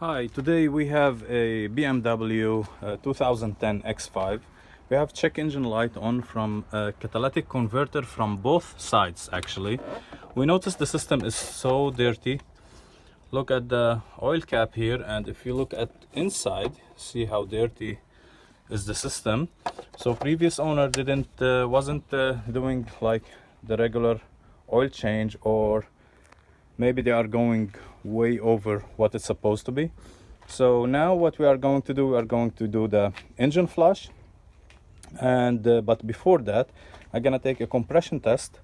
Hi, today we have a BMW 2010 X5. We have check engine light on from a catalytic converter from both sides actually. We noticed the system is so dirty. Look at the oil cap here, and if you look at inside, see how dirty is the system. So previous owner wasn't doing like the regular oil change, or maybe they are going way over what it's supposed to be. So now what we are going to do, we are going to do the engine flush, and but before that I'm gonna take a compression test,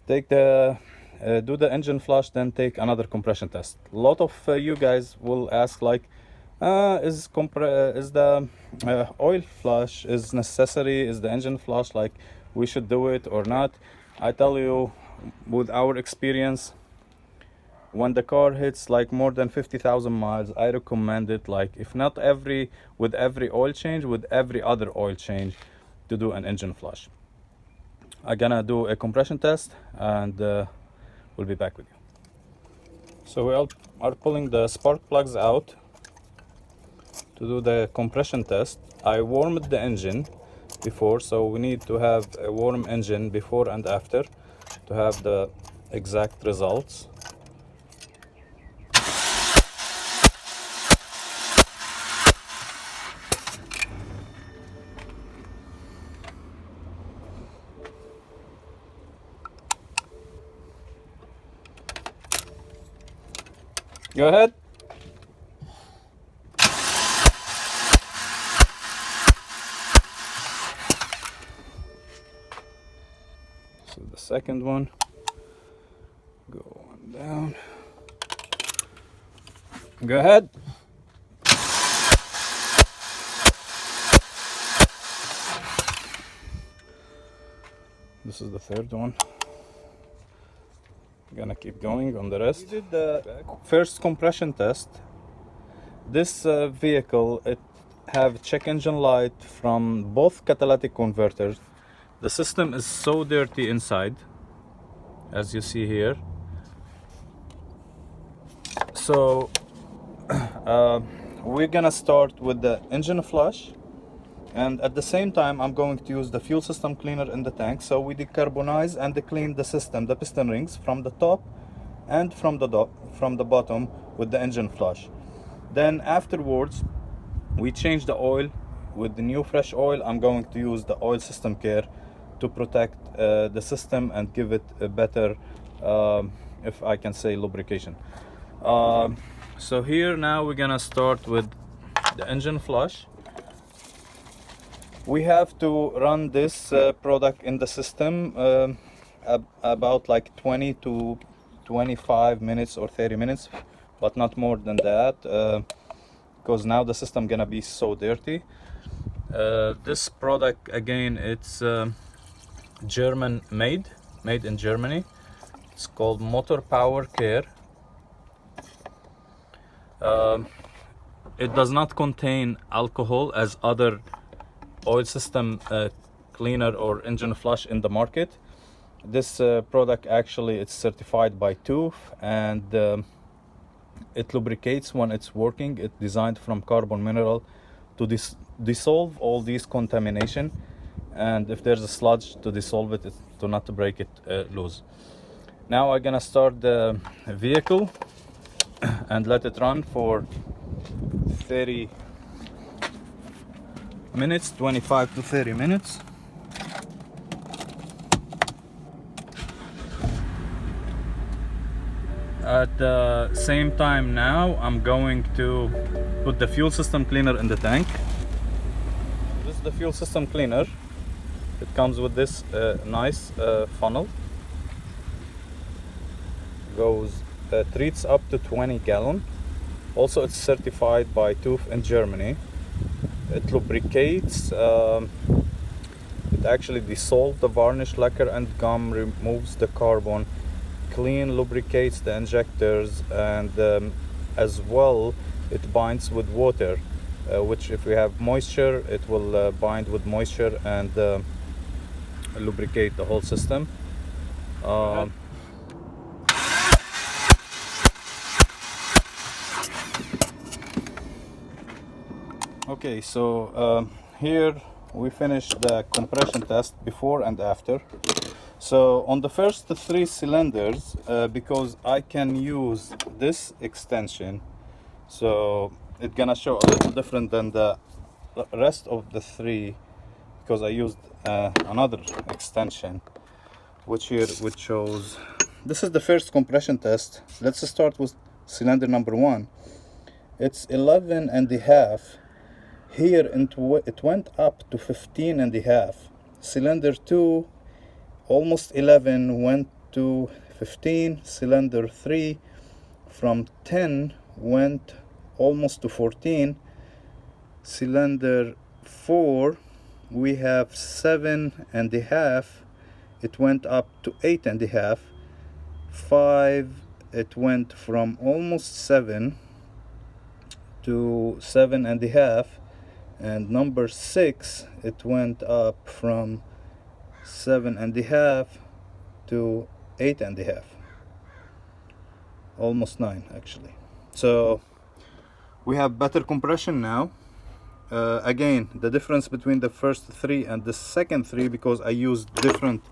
do the engine flush, then take another compression test. A lot of you guys will ask like, is the oil flush is necessary, is the engine flush like we should do it or not? I tell you, with our experience, when the car hits like more than 50,000 miles, I recommend it, like if not with every oil change, with every other oil change, to do an engine flush. I'm gonna do a compression test, and we'll be back with you. So we are pulling the spark plugs out to do the compression test. I warmed the engine before, so we need to have a warm engine before and after to have the exact results. Go ahead. So the second one, go on down. Go ahead. This is the third one. I'm gonna keep going on the rest. We did the first compression test. This vehicle, it have check engine light from both catalytic converters. The system is so dirty inside, as you see here. So we're gonna start with the engine flush, and at the same time I'm going to use the fuel system cleaner in the tank, so we decarbonize and clean the system, the piston rings from the top and from the bottom with the engine flush. Then afterwards we change the oil with the new fresh oil. I'm going to use the oil system care to protect the system and give it a better, if I can say, lubrication. So here now we're gonna start with the engine flush. We have to run this product in the system about like 20 to 25 minutes or 30 minutes, but not more than that, because now the system gonna be so dirty. This product, again, it's German made in Germany. It's called MotorPower Care. It does not contain alcohol as other oil system cleaner or engine flush in the market. This product actually, it's certified by TÜV, and it lubricates when it's working. It's designed from carbon mineral to dissolve all these contamination, and if there's a sludge, to dissolve it, to not to break it loose. Now I'm gonna start the vehicle and let it run for 30 minutes, 25 to 30 minutes. At the same time now I'm going to put the fuel system cleaner in the tank. This is the fuel system cleaner. It comes with this nice funnel. Treats up to 20 gallon. Also, it's certified by TÜV in Germany. It lubricates, it actually dissolves the varnish, lacquer and gum, removes the carbon, clean lubricates the injectors, and as well it binds with water, which if we have moisture, it will bind with moisture and lubricate the whole system. Okay, so here we finished the compression test before and after. So on the first 3 cylinders, because I can use this extension, so it's gonna show a little different than the rest of the 3, because I used another extension, which shows. This is the first compression test. Let's start with cylinder number 1. It's 11 and a half. Here it went up to 15 and a half. Cylinder 2, almost 11, went to 15. Cylinder 3, from 10 went almost to 14. Cylinder 4, we have 7 and a half. It went up to 8 and a half. 5, it went from almost 7 to 7 and a half. And number 6, it went up from 7 and a half to 8 and a half, almost 9 actually. So we have better compression now. Again, the difference between the first 3 and the second 3, because I used different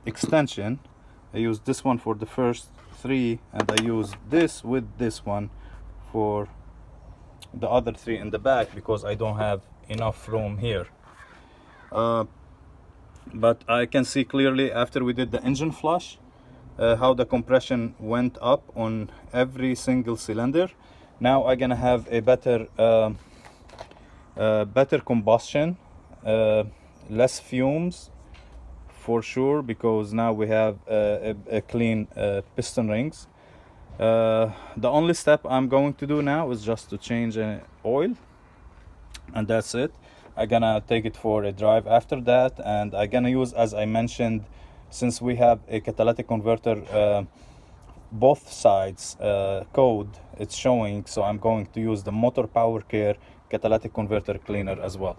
extension. I used this one for the first 3, and I used this with this one for the other 3 in the back, because I don't have enough room here. But I can see clearly after we did the engine flush how the compression went up on every single cylinder. Now I'm gonna have a better combustion, less fumes for sure, because now we have a clean piston rings. The only step I'm going to do now is just to change oil, and that's it. I'm gonna take it for a drive after that, and I'm gonna use, as I mentioned, since we have a catalytic converter, both sides code it's showing, so I'm going to use the MotorPower Care catalytic converter cleaner as well.